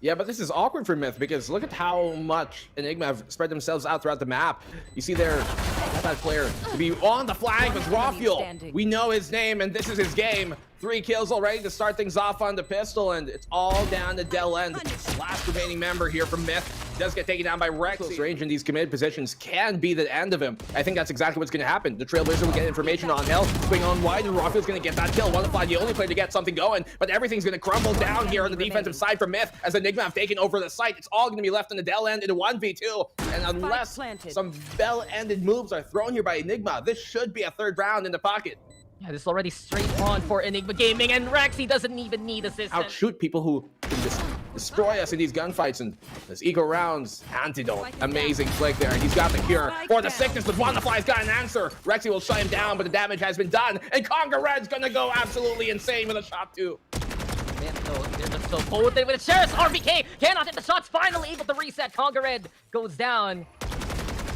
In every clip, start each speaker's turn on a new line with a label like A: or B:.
A: Yeah, but this is awkward for Myth because look at how much Enigma have spread themselves out throughout the map. You see there, that player to be on the flank with rawfiul. We know his name and this is his game. 3 kills already to start things off on the pistol, and it's all down to Delend. Last remaining member here from Myth does get taken down by Rexy. Range in these committed positions can be the end of him. I think that's exactly what's going to happen. The Trailblazer will get information on Hell, swing on wide, and rawfiul's going to get that kill. wannafly, the only player to get something going, but everything's going to crumble down here on the defensive side for Myth as Enigma have taken over the site. It's all going to be left on the Delend in a 1v2, and unless some bell-ended moves are thrown here by Enigma, this should be a 3rd round in the pocket.
B: Yeah, this is already straight on for Enigma Gaming, and Rexy doesn't even need assistance.
A: Outshoot people who can just destroy us in these gunfights, and this eco rounds. Antidote, amazing flick there, and he's got the cure for the sickness, but wannafly's got an answer. Rexy will shut him down, but the damage has been done, and kongared's gonna go absolutely insane with a shot too.
B: Man, though, they're just so potent with the Sheriff's RBK cannot hit the shots, finally able to reset. kongared goes down.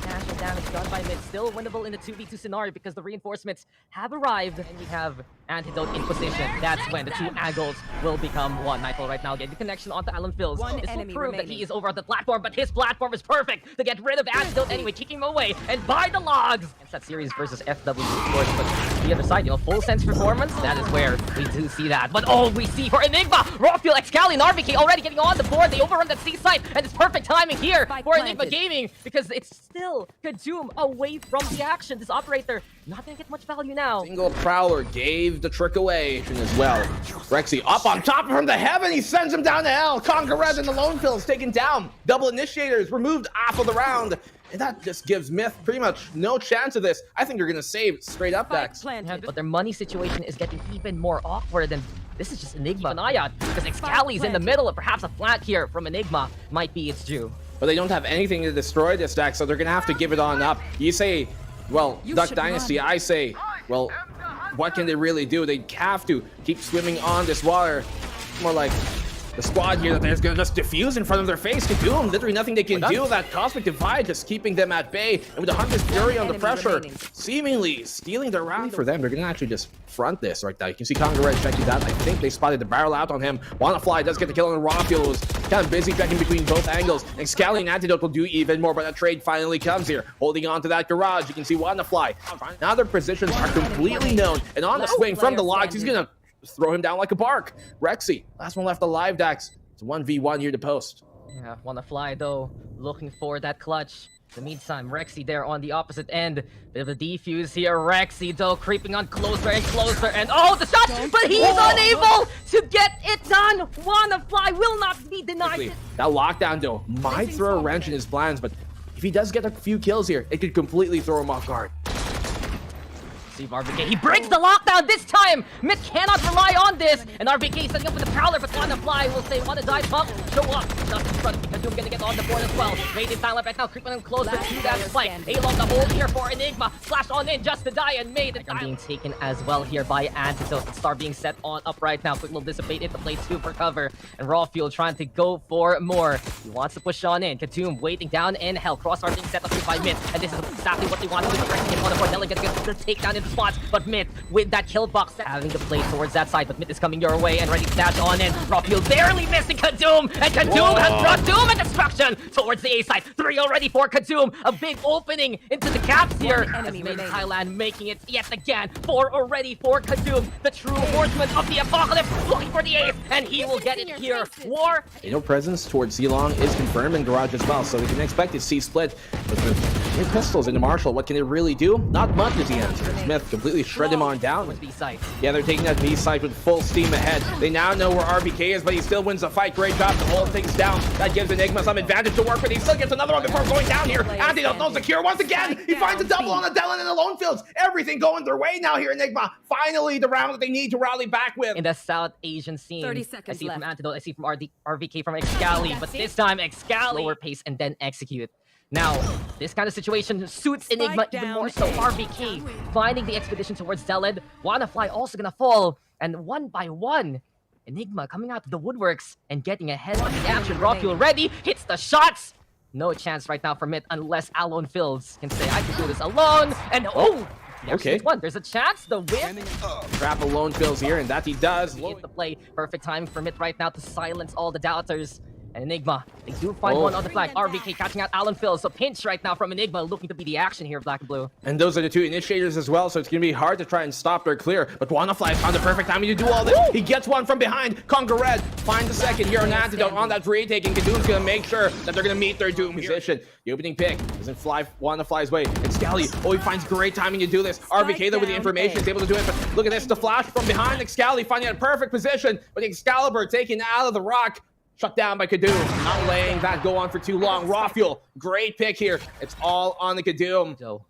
B: National damage done by Mid, still winnable in the 2v2 scenario because the reinforcements have arrived and we have Antidote in position. That's when the 2 angles will become one. Nightfall right now getting the connection onto AloNeFillz. This will prove that he is over at the platform, but his platform is perfect to get rid of Antidote anyway, kicking him away and by the logs. It's that series versus FW Esports, but the other side, you know, full sense performance, that is where we do see that. But all we see for Enigma, rawfiul, Excali, and RBK already getting on the board. They overrun that C site, and it's perfect timing here for Enigma Gaming because it's still Kadoom away from the action. This operator not gonna get much value now.
A: Single Prowler gave the trick away as well. Rexy up on top from the heaven. He sends him down to hell. kongared and AloNeFillz taken down. Double initiators removed off of the round. And that just gives Myth pretty much no chance of this. I think they're going to save straight up decks.
B: Yeah, but their money situation is getting even more awkward, and this is just Enigma. Keep an eye out, because Excali's in the middle, and perhaps a flank here from Enigma might be its due.
A: But they don't have anything to destroy this deck, so they're going to have to give it on up. You say, well, Duck Dynasty, I say, well, what can they really do? They have to keep swimming on this water. More like the squad here that they're going to just defuse in front of their face. Kadoom, literally nothing they can do. That Cosmic Divide just keeping them at bay. And with the Hunter's Fury on the pressure, seemingly stealing the round for them, they're going to actually just front this right now. You can see kongared checking that. I think they spotted the barrel out on him. wannafly does get the kill on rawfiul. Was kind of busy checking between both angles. Excali and Antidote will do even more, but that trade finally comes here. Holding on to that garage, you can see wannafly. Now their positions are completely known. And on the swing from the logs, he's going to throw him down like a bark. Rexy, last one left alive, Dax. It's 1v1 here to post.
B: Yeah, wannafly though, looking for that clutch. In the meantime, Rexy there on the opposite end. Bit of a defuse here. Rexy though creeping on closer and closer, and oh, the shot! But he's unable to get it done. wannafly will not be denied.
A: That lockdown though might throw a wrench in his plans, but if he does get a few kills here, it could completely throw him off guard.
B: RBK, he breaks the lockdown this time! Myth cannot rely on this! And RBK setting up with the Prowler, but wannafly will say, wanna dive up, show up, just in front, Kadoom gonna get on the board as well. Made in Thailand right now, creeping in closer to that spike. Alon the hold here for Enigma, flash on in just to die, and made it being taken as well here by Antidote. Star being set on up right now, quick will dissipate into play 2 for cover, and rawfiul trying to go for more. He wants to push on in, Kadoom waiting down in hell, crossbar being set up here by Myth, and this is exactly what they want to do. Rexy on the board, Delend gets the takedown into spots, but Myth with that kill box having to play towards that side, but Myth is coming your way and ready to dash on in. rawfiul barely missing Kadoom, and Kadoom has brought doom and destruction towards the A side. 3 already for Kadoom, a big opening into the caps here. As Made Thailand making it yet again. 4 already for Kadoom, the true horseman of the apocalypse, looking for the ace, and he will get it here. War.
A: No presence towards C-Long is confirmed in garage as well, so we can expect to see split with the new pistols into Marshall. What can it really do? Not much is the answer. Smith completely shred him on down. Yeah, they're taking that B site with full steam ahead. They now know where RBK is, but he still wins the fight. Great job to hold things down. That gives Enigma some advantage to work with. He still gets another one before going down here. Antidote knows the cure once again. He finds a double on the Delend and AloNeFillz. Everything going their way now here, Enigma. Finally, the round that they need to rally back with.
B: In the South Asian scene,
C: 30 seconds
B: I see
C: left.
B: from Antidote, I see from RVK from Excali, but this time Excali slower pace and then execute. Now, this kind of situation suits Enigma even more so. RBK finding the expedition towards Delend. wannafly also gonna fall, and one by one, Enigma coming out of the woodworks and getting ahead of the action. rawfiul ready, hits the shots. No chance right now for Myth unless AloNeFillz can say, I can do this alone. And oh,
A: okay.
B: One. There's a chance. The whip.
A: Trap AloNeFillz here, and that he does.
B: Hit the play. Perfect timing for Myth right now to silence all the doubters. And Enigma, they do find one on the flag. RVK catching out AloNeFillz. So pinch right now from Enigma, looking to be the action here, Black and Blue.
A: And those are the two initiators as well, so it's going to be hard to try and stop their clear. But wannafly found the perfect timing to do all this. He gets one from behind. Kongared finds the second here on Antidote on that retake, and Kadoom's going to make sure that they're going to meet their doom position. The opening pick doesn't fly wannafly's way. It's Excali. Oh, he finds great timing to do this. RVK, though, with the information, is able to do it. But look at this, the flash from behind. Excali finding a perfect position, but Excalibur taken out of the rock. Shut down by Kadoom. Not laying that go on for too long. rawfiul, great pick here. It's all on the Kadoom.
B: So,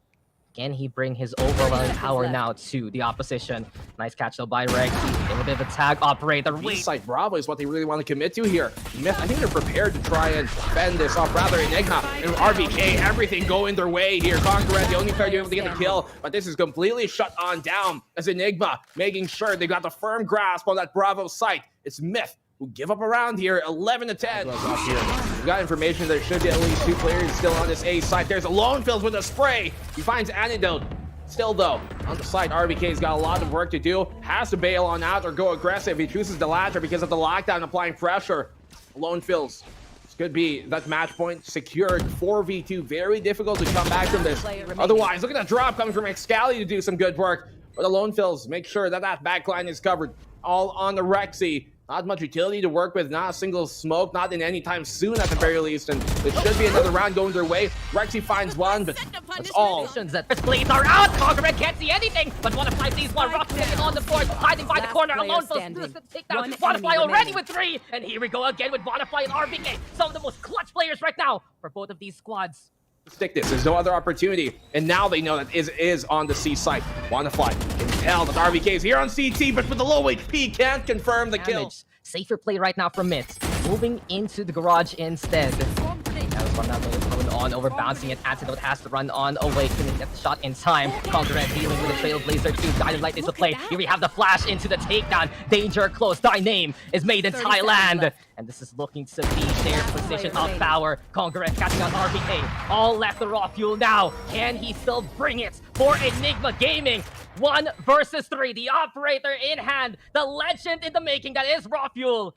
B: can he bring his overwhelming power now to the opposition? Nice catch though by Rexy. A bit of a tag operator.
A: Like Bravo is what they really want to commit to here. Myth, I think they're prepared to try and fend this off. Rather, Enigma and RVK, everything going their way here. Kongared, the only player able to get the kill, but this is completely shut on down as Enigma making sure they got the firm grasp on that Bravo site. It's Myth who give up around here, 11 to 10. We've got information that there should be at least two players still on this A site. There's AloNeFillz with a spray. He finds Antidote. Still though, on the site, RVK's got a lot of work to do. Has to bail on out or go aggressive. He chooses the latter because of the lockdown applying pressure. AloNeFillz. This could be that match point secured. 4v2, very difficult to come back from this. Otherwise, look at that drop coming from Excali to do some good work. But AloNeFillz, make sure that that backline is covered. All on the Rexy. Not much utility to work with, not a single smoke, not in any time soon at the very least, and it should be another round going their way. Rexy finds one, but that's all.
B: First blades are out, Kongared can't see anything, but wannafly sees one, rawfiul on the board, hiding by the corner, AloNeFillz does the takedown, wannafly already with 3, and here we go again with wannafly and RVK, some of the most clutch players right now for both of these squads.
A: Stick this, there's no other opportunity, and now they know that is on the C site. wannafly can tell that RVK is here on CT, but with the low HP can't confirm the kill.
B: Safer play right now from Mitz, moving into the garage instead. That was one going on, over bouncing it. Antidote has to run on away, couldn't get the shot in time. Kongared dealing with a Trailblazer 2. Guiding Light is the play. Here we have the flash into the takedown. Danger close. Thy name is made in Thailand. And this is looking to be their position of power. Kongared catching on RVK. All left the rawfiul now. Can he still bring it for Enigma Gaming? 1 versus 3. The operator in hand. The legend in the making that is rawfiul.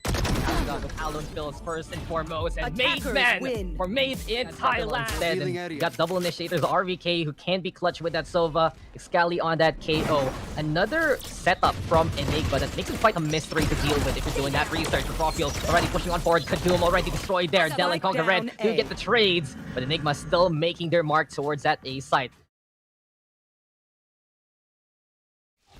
B: With AloNeFillz first and foremost, and made men for made in Thailand. Instead, you got double initiators, RVK who can be clutch with that Sova, Excali on that KO. Another setup from Enigma that makes it quite a mystery to deal with if you're doing that research. With rawfiul already pushing on forward, Kadoom already destroyed there. Delend, Kongared do get the trades, but Enigma still making their mark towards that A site.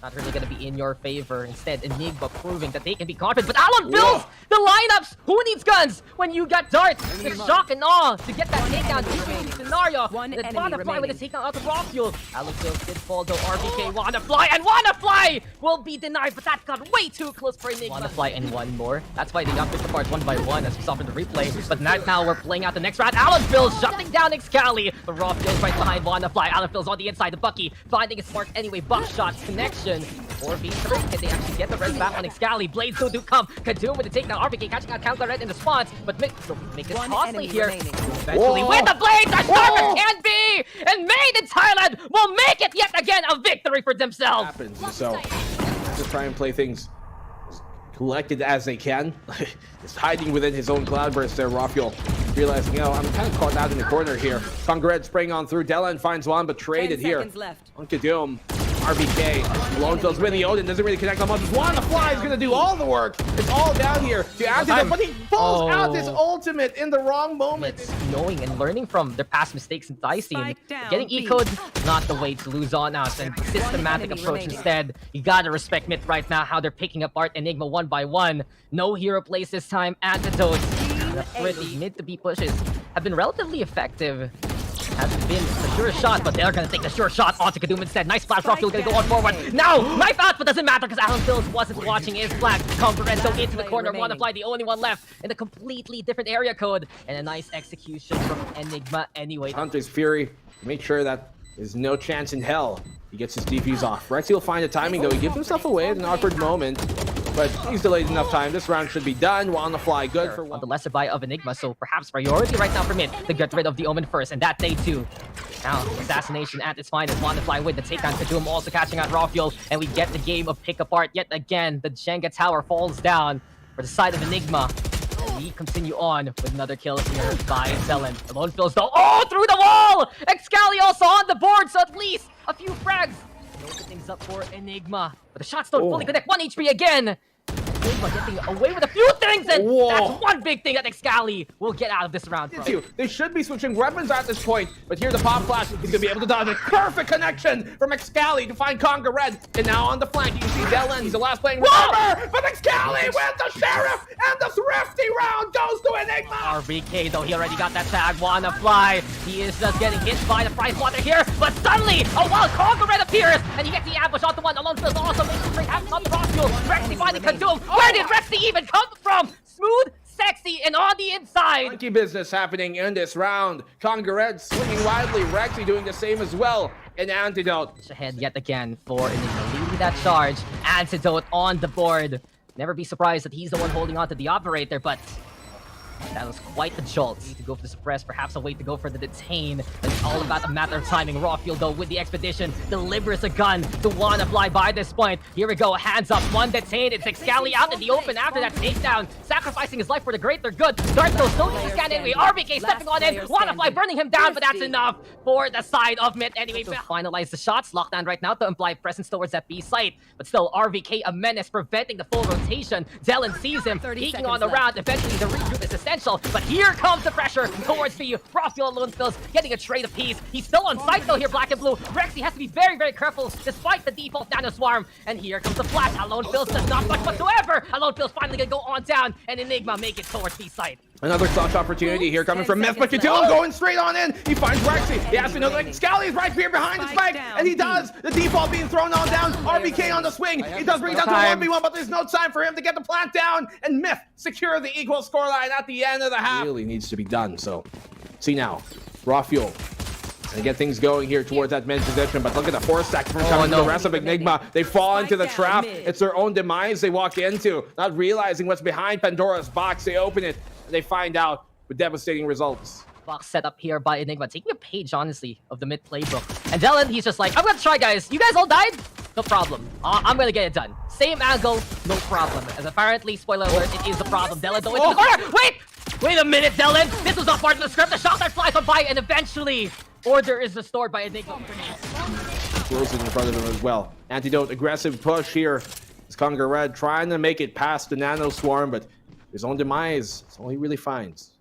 B: Not really going to be in your favor. Instead, Enigma proving that they can be confident. But AloNeFillz, the lineups! Who needs guns when you got darts? The shock and awe to get that takedown. Scenario. And then wannafly with a takedown out of rawfiul. AloNeFillz did fall though. RVK, wannafly, and wannafly will be denied. But that got way too close for Enigma. wannafly and one more. That's why they got picked apart 1 by 1 as we saw from the replay. But now we're playing out the next round. AloNeFillz shutting down Excali. The rawfiul right behind wannafly. AloNeFillz on the inside. The Bucky finding his mark anyway. Buckshots connection. 4v3. Can they actually get the res back on Excali? Blades do come. Kadoom with the takedown. RVK catching out Kongared in response, but make it costly here. Eventually with the blades, as sharp as can be, and made in Thailand will make it yet again a victory for themselves.
A: Happens, so just try and play things as collected as they can. Just hiding within his own cloudburst there. rawfiul realizing, I'm kind of caught out in the corner here. Kongared spraying on through. Delend finds one, but traded here on Kadoom. RVK, AloNeFillz with the Odin, doesn't really connect on much. wannafly is going to do all the work. It's all down here to Antidote, but he pulls out his ultimate in the wrong moment.
B: It's knowing and learning from their past mistakes in Thai scene. Getting E-code, not the way to lose on us, and systematic approach instead. You gotta respect Myth right now, how they're picking apart Enigma 1 by 1. No hero plays this time. Antidote. The pretty mid to B pushes have been relatively effective. Hasn't been the sure shot, but they're gonna take the sure shot onto Kadoom instead. Nice flash, rawfiul gonna go on forward. Now, knife out, but doesn't matter because AloNeFillz wasn't watching his flag. Kongared go into the corner. wannafly, the only one left in a completely different area code, and a nice execution from Enigma anyway.
A: Hunter's Fury, make sure that there's no chance in hell he gets his DPs off. Rexy will find the timing though. He gives himself away at an awkward moment, but he's delayed enough time. This round should be done. wannafly, good for one.
B: On the lesser buy of Enigma, so perhaps priority right now for Mid to get rid of the Omen first, and that they too. Now, assassination at its finest. wannafly with the takedown. Kadoom also catching out rawfiul, and we get the game of pick apart yet again. The Jenga tower falls down for the side of Enigma. we continue on with another kill here by Delend. AloNeFillz though. Oh, through the wall! Excali also on the board, so at least a few frags. And open things up for Enigma. But the shots don't fully connect. 1 HP again. Enigma getting away with a few things, and that's one big thing that Excali will get out of this round.
A: They should be switching weapons at this point, but here the pop flash, he's gonna be able to dodge it. Perfect connection from Excali to find kongared, and now on the flank you can see Delend. He's the last playing remember, but Excali with the sheriff, and the thrifty round goes to Enigma.
B: RBK though, he already got that tag. wannafly, he is just getting hit by the price water here, but suddenly a wild kongared appears, and he gets the ambush onto one. AloNeFillz also makes a great happen on the rawfiul. Rexy finding Kadoom. Where did Rexy even come from? Smooth, sexy, and on the inside.
A: Monkey business happening in this round. kongared swinging wildly. Rexy doing the same as well. And Antidote.
B: Ahead yet again for Enigma, leading that charge. Antidote on the board. Never be surprised that he's the one holding on to the operator, but that was quite the jolt. To go for the suppress, perhaps a way to go for the detain. But it's all about a matter of timing. rawfiul though with the expedition delivers a gun to wannafly by this point. Here we go, hands up, one detained. It's Excali out in the open after that takedown, sacrificing his life for the greater good. Dart though still gets the scan anyway. RBK stepping on in. wannafly burning him down, but that's enough for the side of mid anyway. To finalize the shots, lockdown right now to imply presence towards that B site. But still, RBK a menace, preventing the full rotation. Delend sees him, peeking on the round. Eventually the regroup is essential. But here comes the pressure towards the rawfiul. AloNeFillz getting a trade apiece. He's still on site though here, black and blue. Rexy has to be very, very careful despite the default nano swarm. And here comes the flash. AloNeFillz does not much whatsoever. AloNeFillz finally gonna go on down, and Enigma make it towards B site.
A: Another clutch opportunity here coming from Myth, but Kadoom going straight on in. He finds Rexy. He has to know that Excali is right here behind his spike, and he does. The default being thrown on down. RBK on the swing. He does bring it down to 1v1, but there's no time for him to get the plant down. And Myth secure the equal scoreline at the end of the half. Really needs to be done. So, see now, rawfiul. And get things going here towards that mid position, but look at the force stack from the rest of Enigma. They fall into the trap. It's their own demise they walk into, not realizing what's behind Pandora's box. They open it, and they find out with devastating results.
B: Box set up here by Enigma, taking a page, honestly, of the mid playbook. And Delend, he's just like, I'm gonna try, guys. You guys all died? No problem. I'm gonna get it done. Same angle, no problem. As apparently, spoiler alert, it is the problem. Delend, though, into the corner. Wait a minute, Delend. This was not part of the script. The shotgun flies on by, and eventually, order is restored by Enigma.
A: Closes in front of him as well. Antidote, aggressive push here. It's kongared trying to make it past the nano swarm, but his own demise is all he really finds.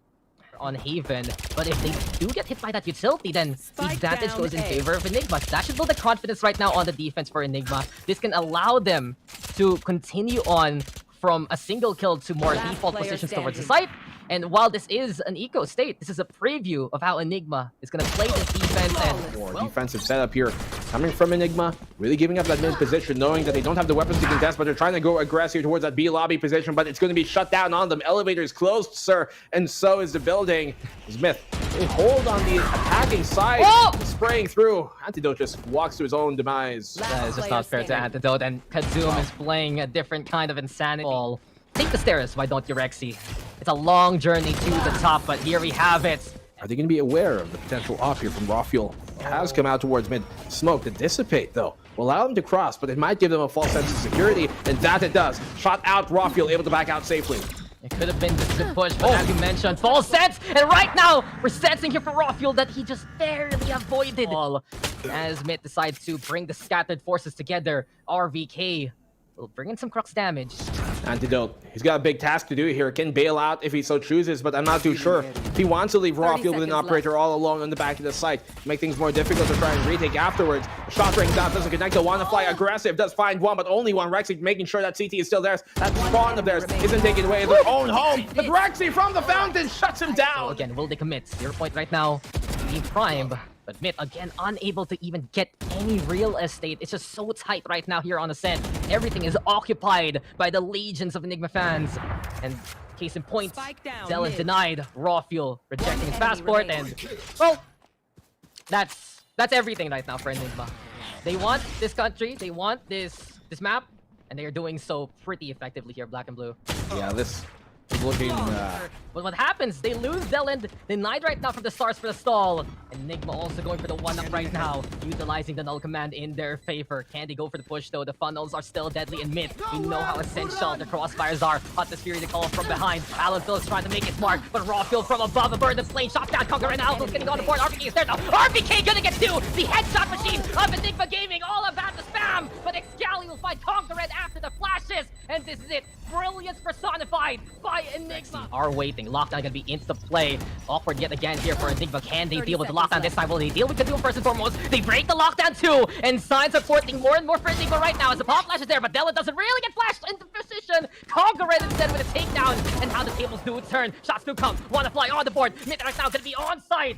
B: On Haven, but if they do get hit by that utility, then the advantage goes in favor of Enigma. That should build the confidence right now on the defense for Enigma. This can allow them to continue on from a single kill to more default positions towards the site. And while this is an eco state, this is a preview of how Enigma is going to play this defense. And
A: more defensive setup here coming from Enigma, really giving up that mid position, knowing that they don't have the weapons to contest, but they're trying to go aggressive towards that B lobby position, but it's going to be shut down on them. Elevators closed, sir, and so is the building. Smith, they hold on the attacking side, spraying through. Antidote just walks to his own demise.
B: That is just not fair to Antidote, and Kadoom is playing a different kind of insanity. Take the stairs, why don't you, Rexy? It's a long journey to the top, but here we have it.
A: Are they going to be aware of the potential off here from rawfiul? It has come out towards mid. Smoke to dissipate, though. Will allow them to cross, but it might give them a false sense of security, and that it does. Shot out rawfiul, able to back out safely.
B: It could have been just a good push, but as you mentioned, false sense! And right now, we're sensing here for rawfiul that he just barely avoided all. As mid decides to bring the scattered forces together, RVK will bring in some crux damage.
A: Antidote, he's got a big task to do here. Can bail out if he so chooses, but I'm not too sure if he wants to leave rawfiul with an operator all alone on the back of the site. Make things more difficult to try and retake afterwards. Shot rings out, doesn't connect. wannafly aggressive, does find one, but only one. Rexy making sure that CT is still theirs. That spawn of theirs isn't taken away in their own home. But Rexy from the fountain shuts him down.
B: So again, will they commit? 0 point right now, being primed. But Myth, again, unable to even get any real estate. It's just so tight right now here on Ascent. Everything is occupied by the legions of Enigma fans. And case in point, Delend denied rawfiul, rejecting his passport. And, well, that's everything right now for Enigma. They want this country, they want this map, and they are doing so pretty effectively here, black and blue.
A: Yeah, this Looking.
B: But what happens? They lose Delend. Denied right now from the stars for the stall. Enigma also going for the 1-up right now, utilizing the null command in their favor. Can they go for the push though? The funnels are still deadly in mid. We know how essential the crossfires are. Hottest Fury to call from behind. AloNeFillz trying to make it smart, but rawfiul from above. A bird that's playing shot down. kongared and AloNeFillz getting on the board. RBK is there now. RBK gonna get 2. The headshot machine of Enigma Gaming, all about the spam. But Excali will find kongared after the flashes, and this is it. Brilliance personified by Enigma. Are waiting. Lockdown gonna be into play. Awkward yet again here for Enigma. Can they deal with the lockdown this time? Will they deal with Kadoom first and foremost? They break the lockdown too, and signs are porting more and more for Enigma right now as the pop flash is there, but Delend doesn't really get flashed into position. kongared instead with a takedown, and how the tables do turn. Shots do come. wannafly on the board. Mid right now gonna be on site.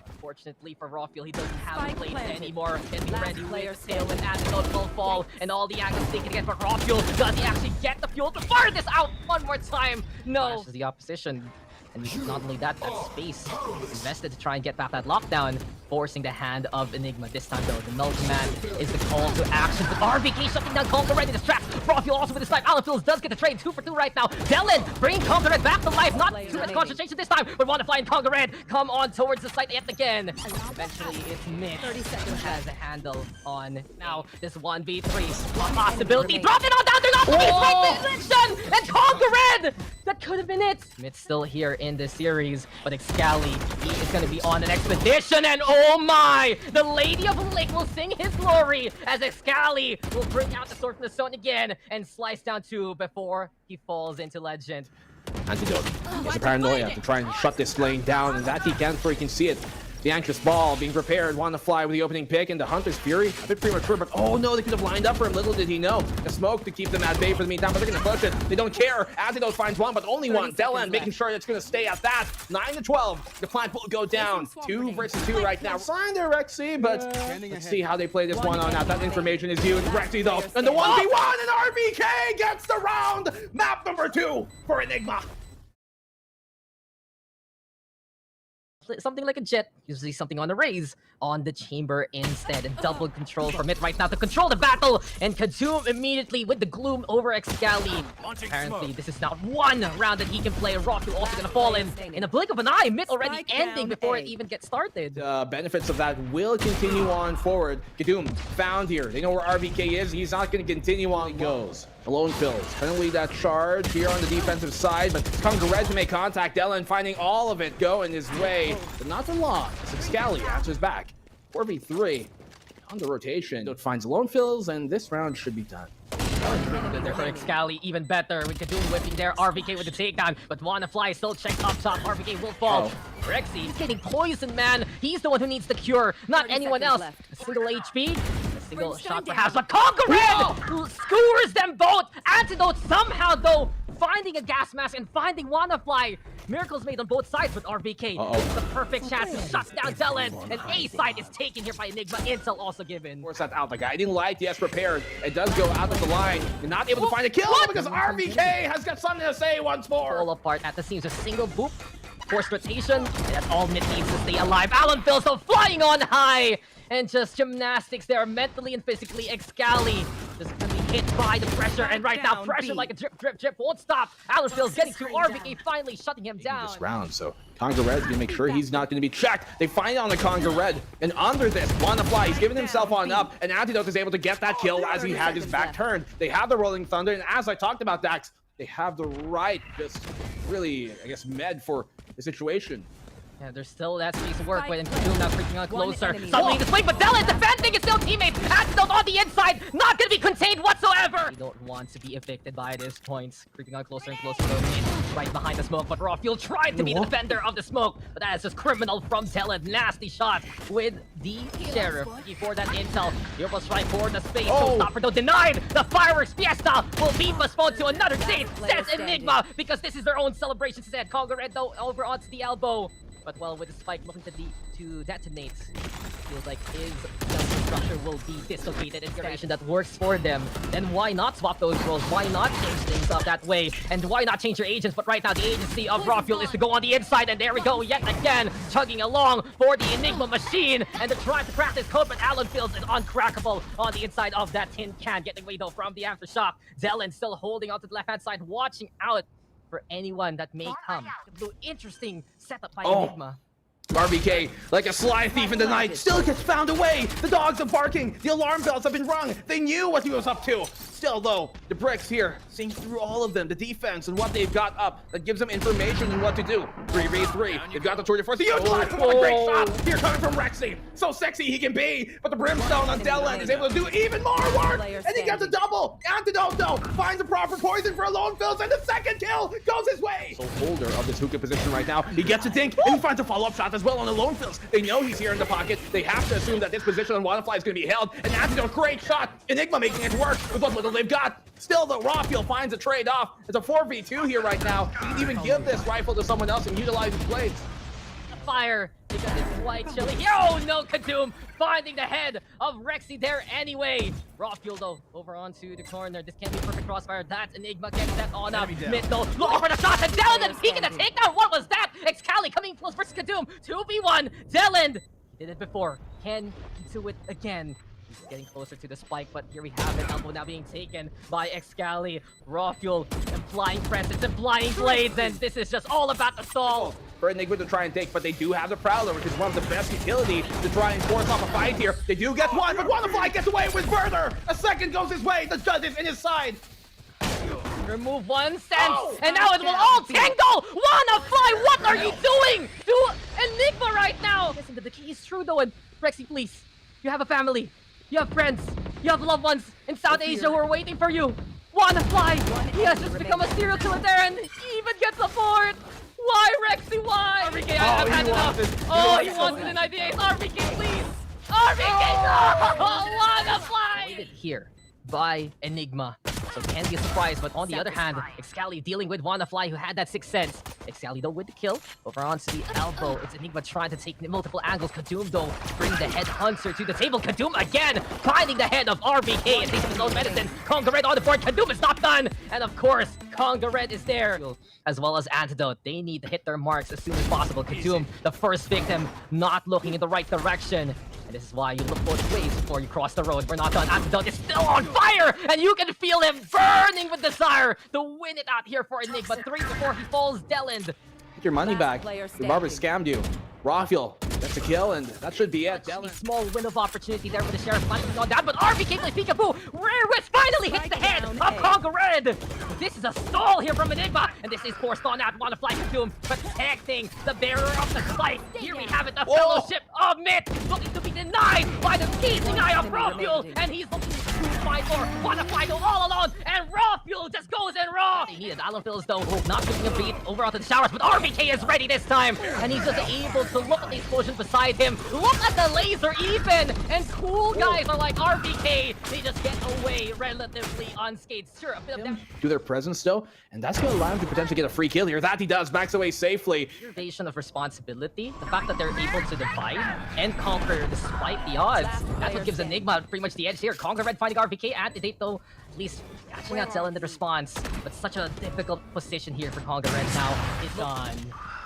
B: Unfortunately for rawfiul, he doesn't have the place anymore. Can be ready with Tail and Antidote will fall, and all the angles they can get. But rawfiul, does he actually get the fuel to fire this out one more time? No. This is the opposition. And not only that, that space invested to try and get back that lockdown, forcing the hand of Enigma. This time though, the null command is the call to action. But RBK shutting down kongared in the trap. rawfiul also with his snipe. AloNeFillz does get the trade 2 for 2 right now. Delend bringing kongared back to life. Not too much concentration this time, but wannafly and kongared come on towards the site yet again. Eventually, it's mid who has a handle on now this 1v3 possibility. Drop it all down. They're not looking right position, and kongared. That could have been it. Mid's still here in this series, but Excali, he is going to be on an expedition, and oh my! The Lady of the Lake will sing his glory as Excali will bring out the sword from the stone again and slice down 2 before he falls into legend.
A: Antidote. He has a paranoia to try and shut this lane down, and that he can, for he can see it. The anxious ball being prepared, wannafly with the opening pick into Hunter's Fury. A bit premature, but oh no, they could have lined up for him. Little did he know. The smoke to keep them at bay for the meantime, but they're going to push it. They don't care. Antidote finds one, but only one. Delend making sure it's going to stay at that. 9-12. The plant will go down. 2 versus 2 right now. Signed there, Rexy, but let's see how they play this one on out. That information is huge. Rexy though, and the 1v1, and RBK gets the round. Map number 2 for Enigma.
B: Something like a jet, usually something on the raise on the chamber instead, and double control from it right now to control the battle, and Kadoom immediately with the gloom over Excali. Apparently this is not one round that he can play. rawfiul also gonna fall in a blink of an eye. Mid already ending before it even gets started.
A: Benefits of that will continue on forward. Kadoom found here. They know where RBK is. He's not going to continue on. He goes. AloNeFillz gonna lead that charge here on the defensive side, but kongared to make contact. Delend finding all of it go in his way, but not for long. Excali answers back. 4v3 on the rotation. It finds AloNeFillz, and this round should be done.
B: There for Excali, even better with Kadoom whipping there. RBK with the takedown, but wannafly still checks up top. RBK will fall. Rexy, he's getting poisoned, man. He's the one who needs the cure, not anyone else. A single HP, a single shot perhaps, but kongared skewers them both. Antidote somehow though finding a gas mask and finding wannafly. Miracles made on both sides with RBK. It's the perfect chance to shut down Delend, and A side is taken here by Enigma. Intel also given.
A: Force that out. The guy didn't like. Yes, prepared. It does go out of the line. You're not able to find a kill because RBK has got something to say once more.
B: Fall apart at the seams. A single boop. Forced rotation. And that's all mid needs to stay alive. AloNeFillz still flying on high. And just gymnastics there, mentally and physically. Excali just gonna be hit by the pressure, and right now pressure like a drip won't stop. AloNeFillz getting through. RBK finally shutting him down.
A: This round, so kongared's gonna make sure he's not gonna be checked. They find on the kongared, and under this, wannafly, he's giving himself on up, and Antidote is able to get that kill as he had his back turned. They have the Rolling Thunder, and as I talked about, Dax, they have the right, just really, I guess, med for the situation.
B: Yeah, there's still that space to work with, and Kadoom now creeping on closer. Suddenly this way, but Delend defending his still teammates. Antidote on the inside, not gonna be contained whatsoever. We don't want to be evicted by this point. Creeping on closer and closer, right behind the smoke. But rawfiul tried to be the defender of the smoke, but that is just criminal from Delend. Nasty shot with the sheriff. Before that intel, here was right for the space. Showstopper though denied. The fireworks fiesta will be postponed to another date, says Enigma, because this is their own celebration. Said kongared though over onto the elbow. But well, with the spike looking to detonate, feels like his structure will be dislocated. Inspiration that works for them. Then why not swap those roles? Why not change things up that way? And why not change your agents? But right now the agency of rawfiul is to go on the inside, and there we go yet again, chugging along for the Enigma machine. And the try to crack this code, but AloNeFillz is uncrackable on the inside of that tin can, getting away though from the aftershock. Delend still holding onto the left hand side, watching out for anyone that may come. Interesting setup by
A: Oh.
B: Enigma.
A: RBK, like a sly thief in the night, still gets found away. The dogs are barking. The alarm bells have been rung. They knew what he was up to. Still, though, the bricks here, seeing through all of them, the defense and what they've got up, that gives them information on what to do. 3v3. They've got the tour de force. What a great shot here coming from Rexy. So sexy he can be, but the brimstone on Delend is able to do even more work. And he gets a double. Antidote, though, finds the proper poison for AloNeFillz, and the second kill goes his way. So holder of this hookah position right now. He gets a dink, and he finds a follow-up shot as well on AloNeFillz. They know he's here in the pocket. They have to assume that this position on wannafly is going to be held. And Antidote, great shot. Enigma making it work with what little they've got. Still, the rawfiul finds a trade-off. It's a 4v2 here right now. He can even give this rifle to someone else and utilize his blades.
B: Fire because it's quite chilly here. Oh no, Kadoom finding the head of Rexy there anyway. rawfiul though over onto the corner. This can't be perfect crossfire. That's Enigma getting that on up. Mid though, looking for the shot and Delend peeking the takedown. What was that? Excali coming close versus Kadoom. 2v1. Delend he did it before. Can he do it again? He's getting closer to the spike, but here we have it. Elbow now being taken by Excali. rawfiul and flying presence and flying blades, and this is just all about the stall.
A: For Enigma to try and take, but they do have the Prowler, which is one of the best utility to try and force off a fight here. They do get one, but wannafly gets away with murder. A second goes his way. The judge is in his side.
B: Remove one sense, and now it will all tangle! wannafly, what are you doing to Enigma right now? Listen, the key is true though, and Rexy, please. You have a family. You have friends. You have loved ones in South Asia who are waiting for you. wannafly, he has just become a serial killer there, and he even gets a board. Why, Rexy, why? RBK, I've had enough. Oh, he wants it in IDA. RBK, please. RBK, no! wannafly! Here by Enigma. So it can be a surprise, but on the other hand, Excali dealing with wannafly who had that sixth sense. Excali though with the kill. Over onto the elbow. It's Enigma trying to take multiple angles. Kadoom though bring the head hunter to the table. Kadoom again finding the head of RBK and taking his own medicine. kongared on the board. Kadoom is not done. And of course, kongared is there. As well as Antidote. They need to hit their marks as soon as possible. Kadoom, the first victim, not looking in the right direction. And this is why you look both ways before you cross the road. We're not done. Antidote is still on fire! And you can feel him burning with desire to win it out here for Enigma. 3 before he falls. Delend.
A: Get your money back. The barber scammed you. rawfiul gets a kill, and that should be it.
B: A small win of opportunity there with the Sheriff punching on down, but RBK plays peekaboo. Rare West finally hits the head of kongared. This is a stall here from Enigma, and this is forced on out. wannafly Kadoom protecting the bearer of the spike. Here we have it, the fellowship of Myth looking to be denied by the gazing eye of rawfiul, and he's looking to fight for wannafly go all alone, and rawfiul just goes in raw. He needed AloNeFillz though, not taking a beat over onto the showers, but RBK is ready this time, and he's just able to look at the explosion beside him. Look at the laser even! And cool guys are like RBK. They just get away relatively unscathed. Sure, a bit of damage.
A: Do their presence though, and that's going to allow him to potentially get a free kill here. That he does, backs away safely.
B: Invasion of responsibility. The fact that they're able to divide and conquer despite the odds. That's what gives Enigma pretty much the edge here. kongared finding RBK. Antidote though, at least catching out Delend in the response. But such a difficult position here for kongared now. It's on.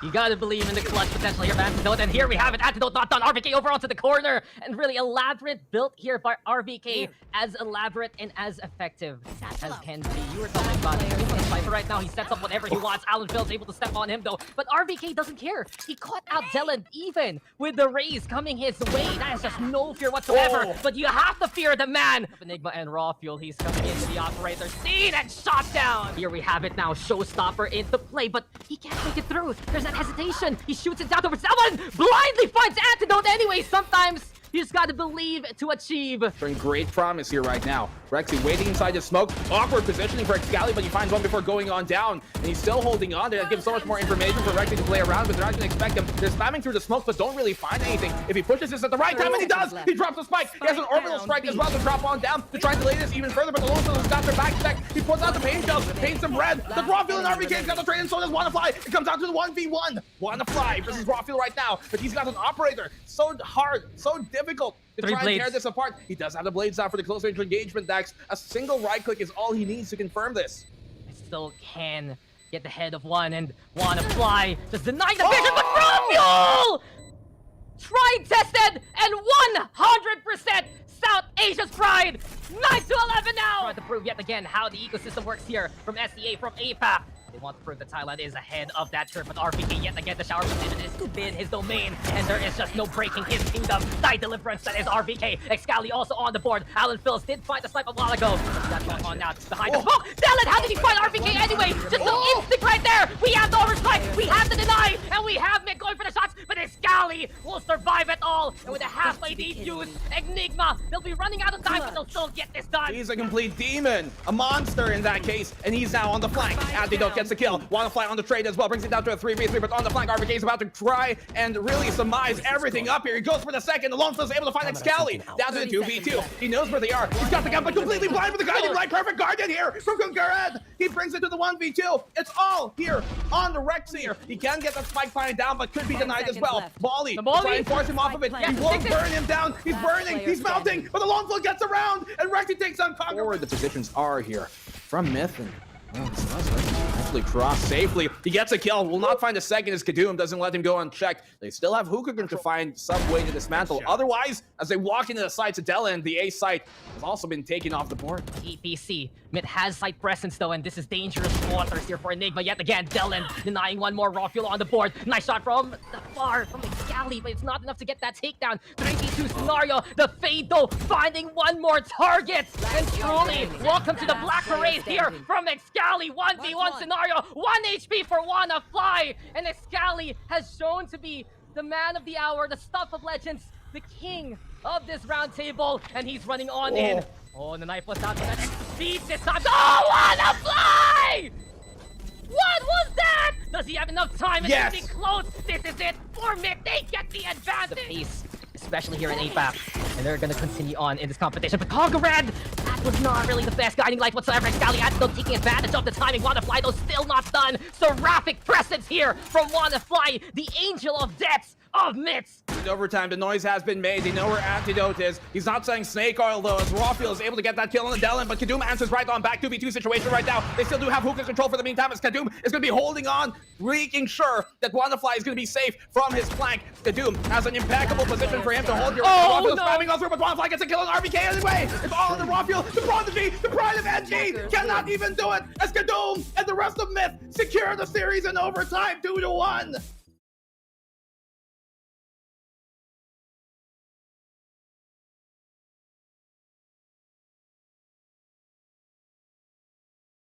B: You gotta believe in the clutch potential here of Antidote, and here we have it. Antidote not done. RBK over onto the corner, and really elaborate built here by RBK. As elaborate and as effective as can be. You were talking about Sniper right now. He sets up whatever he wants. AloNeFillz able to step on him though, but RBK doesn't care. He caught out Delend even with the raise coming his way. That is just no fear whatsoever. But you have to fear the man. Enigma and rawfiul. He's coming into the operator scene and shot down. Here we have it now. Showstopper into play, but he can't make it through. There's that hesitation. He shoots it down over someone. Blindly finds Antidote anyway. Sometimes you just gotta believe to achieve.
A: Showing great promise here right now. Rexy waiting inside the smoke. Awkward positioning for Excali, but he finds one before going on down. And he's still holding on there. That gives so much more information for Rexy to play around, but they're not going to expect him. They're spamming through the smoke, but don't really find anything. If he pushes this at the right time, and he does! He drops a spike. He has an orbital strike as well to drop on down to try and delay this even further, but the AloNeFillz has got their back checked. He puts out the paint shells, paints them red. The rawfiul and RBK's got the trade, and so does wannafly. It comes out to the 1v1. wannafly versus rawfiul right now, but he's got an operator. So hard, so difficult to try and tear this apart. He does have the blades out for the close range engagement, Dax. A single right click is all he needs to confirm this.
B: Still can get the head of one, and wannafly just denying the vision, but rawfiul! Tried, tested, and 100% South Asia's pride! 9-11 now! Trying to prove yet again how the ecosystem works here from SEA, from APAC. They want to prove that Thailand is ahead of that turf, but RPK yet again, the shower position is within his domain, and there is just no breaking his kingdom. Die deliverance, that is RPK. Excali also on the board. AloNeFillz did find the snipe a while ago. That's going on now behind the smoke. Delend, how did he find RPK anyway? Just an instinct right there. We have the overstrike, we have the deny, and we have Mick going for the shots, but Excali will survive it all. And with a half AD fuse, Enigma, they'll be running out of time, but they'll still get this done.
A: He's a complete demon, a monster in that case, and he's now on the flank. Antidote gets the kill. wannafly on the trade as well, brings it down to a 3v3, but on the flank, RPK is about to try and really surmise everything up here. He goes for the second. AloNeFillz is able to find Excali down to the 2v2. He knows where they are. He's got the gun, but completely blind with the guiding light. Perfect guardian here from kongared. He brings it to the 1v2. It's all here on the Rexy. He can get that spike flying down, but could be denied as well. Molly, try and force him off of it. He won't burn him down. He's burning. He's melting, but AloNeFillz gets around, and Rexy takes on kongared. The positions are here from Myth, and actually cross safely. He gets a kill. Will not find a second as Kadoom doesn't let him go unchecked. They still have hookah to find some way to dismantle. Otherwise, as they walk into the sites of Delend, the A site has also been taken off the board.
B: EPC. Myth has site presence though, and this is dangerous waters here for Enigma. Yet again, Delend denying one more rawfiul on the board. Nice shot from the far, from Excali, but it's not enough to get that takedown. 3v2 scenario. The Fade though, finding one more target. And truly, welcome to the Black Parade here from Excali. 1v1 scenario. 1 HP for wannafly. And Excali has shown to be the man of the hour, the stuff of legends, the king of this round table, and he's running on in. Oh, and the knife was out, but that exceeds this time. Oh, wannafly! What was that? Does he have enough time?
A: Yes.
B: It's close. This is it for Mick. They get the advantage. The pace, especially here in APAC, and they're going to continue on in this competition. But kongared, that was not really the best guiding light whatsoever. Excali had still taking advantage of the timing. wannafly, though, still not done. Seraphic presence here from wannafly, the angel of deaths of myths.
A: Overtime, the noise has been made. They know where Antidote is. He's not saying snake oil though, as rawfiul is able to get that kill on the Delend, but Kadoom answers right on back. 2v2 situation right now. They still do have hookah control for the meantime, as Kadoom is going to be holding on, making sure that wannafly is going to be safe from his flank. Kadoom has an impeccable position for him to hold your rawfiul spamming all through, but wannafly gets a kill on RPK anyway. It's all in the rawfiul. The prodigy, the pride of NG cannot even do it, as Kadoom and the rest of Myth secure the series in overtime 2-1.